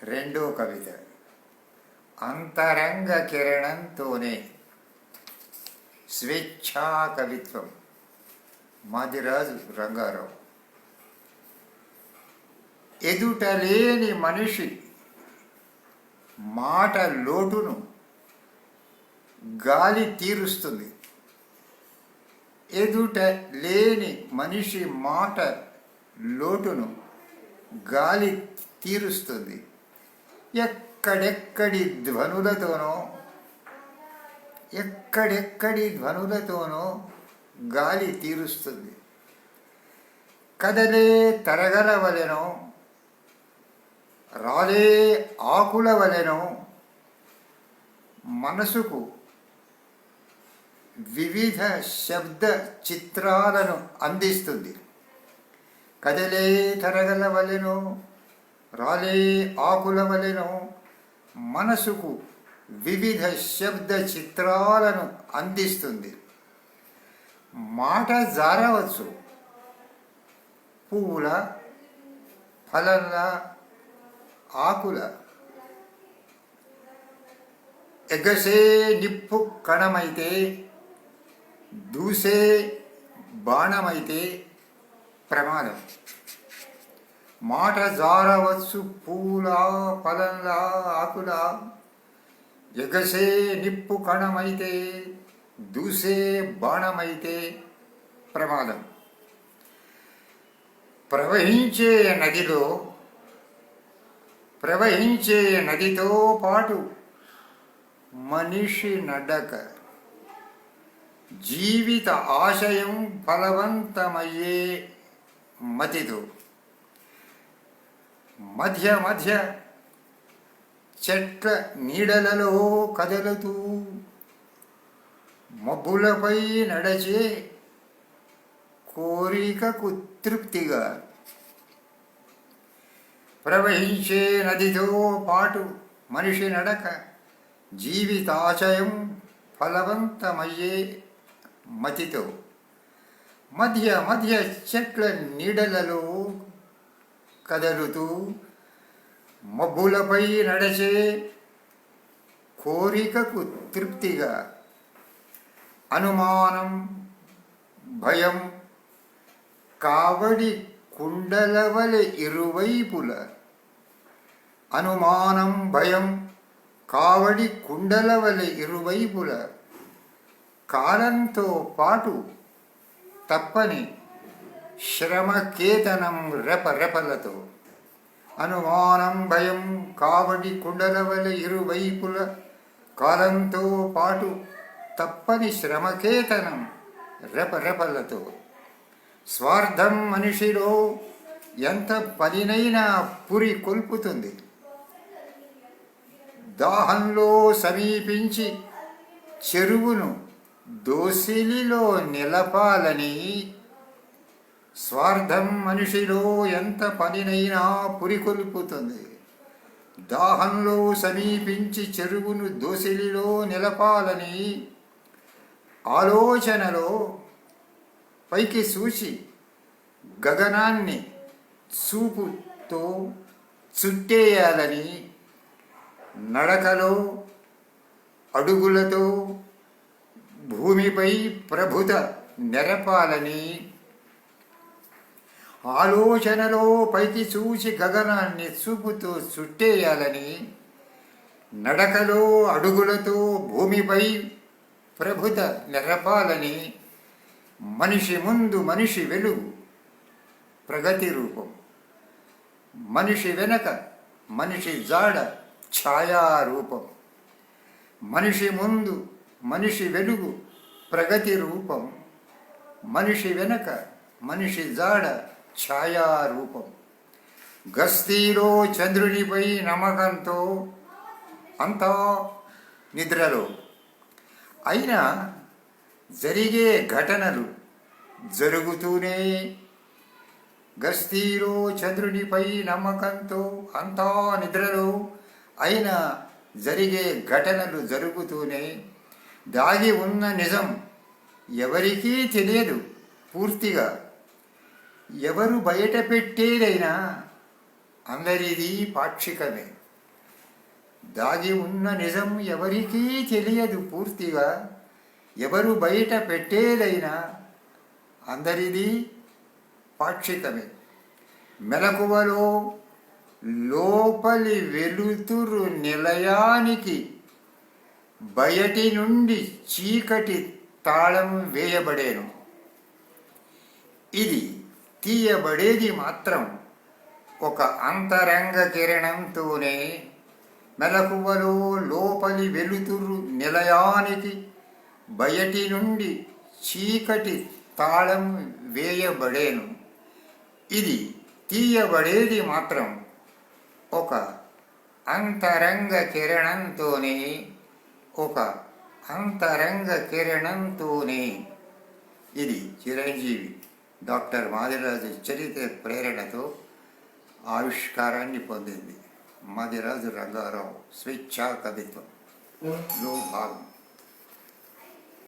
రెండో కవిత అంతరంగ కిరణంతోనే స్వేచ్ఛా కవిత్వం. మాదిరాజు రంగారావు. ఎదుటలేని మనిషి మాట లోటును గాలి తీరుస్తుంది. ఎదుట లేని మనిషి మాట లోటును గాలి తీరుస్తుంది. ఎక్కడెక్కడి ధ్వనులతోనో గాలి తీరుస్తుంది. కదలే తరగల వలెనో రాలే ఆకుల వలెనో మనసుకు వివిధ శబ్ద చిత్రాలను అందిస్తుంది. కదలే తరగల వలెనో రాలే ఆకుల వలెనో మనసుకు వివిధ శబ్ద చిత్రాలను అందిస్తుంది. మాట జారవచ్చు, పువ్వుల, ఫలల, ఆకుల. ఎగసే నిప్పు కణమైతే, దూసే బాణమైతే ప్రమాదం. మాట జారవచ్చు, పూల, ఫలంల, ఆకుల. ఎగసే నిప్పు కణమైతే, దూసే బాణమైతే ప్రమాదం. ప్రవహించే నదితో పాటు మనిషి నడక. జీవిత ఆశయం ఫలవంతమయ్యే మతితో. మధ్య మధ్య చెట్ల నీడలలో కదలుతూ మబ్బులపై నడచే కోరికకు తృప్తిగా. ప్రవహించే నదితో పాటు మనిషి నడక. జీవితాశయం ఫలవంతమయ్యే మతితో. మధ్య మధ్య చెట్ల నీడలలో కదలుతూ మబ్బులపై నడచే కోరికకు తృప్తిగా. అనుమానం, భయం కావడి కుండలవలె ఇరువైపుల. అనుమానం, భయం కావడి కుండలవలె ఇరువైపుల. కాలంతో పాటు తప్పని శ్రమకేతనం రెపరెపలతో. అనుమానం, భయం కావడి కుండలవలె ఇరువైపుల. కాలంతో పాటు తప్పని శ్రమకేతనం రెపరెపలతో. స్వార్థం మనిషిలో ఎంత పనినైనా పురి కొల్పుతుంది. దాహంలో సమీపించి చెరువును దోసిలిలో నిలపాలని. స్వార్థం మనిషిలో ఎంత పనినైనా పురికొల్పుతుంది. దాహంలో సమీపించి చెరువును దోసిలిలో నిలపాలని. ఆలోచనలో పైకి చూసి గగనాన్ని చూపుతో చుట్టేయాలని. నడకలో అడుగులతో భూమిపై ప్రభుత నెరపాలని. ఆలోచనలో పైకి చూసి గగనాన్ని చూపుతో చుట్టేయాలని. నడకలో అడుగులతో భూమిపై ప్రభుత నెరపాలని. మనిషి ముందు మనిషి వెలుగు, ప్రగతి రూపం. మనిషి వెనక మనిషి జాడ, ఛాయారూపం. మనిషి ముందు మనిషి వెలుగు, ప్రగతి రూపం. మనిషి వెనక మనిషి జాడ, ఛాయారూపం. గస్తీలో చంద్రునిపై నమ్మకంతో అంతా నిద్రలో. అయినా జరిగే ఘటనలు జరుగుతూనే. గస్తీలో చంద్రునిపై నమ్మకంతో అంతా నిద్రలో. అయినా జరిగే ఘటనలు జరుగుతూనే. దాగి ఉన్న నిజం ఎవరికీ తెలియదు పూర్తిగా. ఎవరు బయట పెట్టేదైనా అందరిది పాక్షికమే. దాగి ఉన్న నిజం ఎవరికీ తెలియదు పూర్తిగా. ఎవరు బయట పెట్టేదైనా అందరిది పాక్షికమే. మెలకువలో లోపలి వెలుతురు నిలయానికి బయటి నుండి చీకటి తాళం వేయబడేను. ఇది తీయబడేది మాత్రం ఒక అంతరంగ కిరణంతోనే. మెలకువలో లోపలి వెలుతురు నిలయానికి బయటి నుండి చీకటి తాళం వేయబడేను. ఇది తీయబడేది మాత్రం ఒక అంతరంగ కిరణంతోనే. ఒక అంతరంగ కిరణంతోనే. ఇది చిరంజీవి డాక్టర్ మాదిరాజు చరిత్ర ప్రేరణతో ఆవిష్కారాన్ని పొందింది. మాదిరాజు రంగారావు స్వేచ్ఛా కవిత్వంలో భాగం.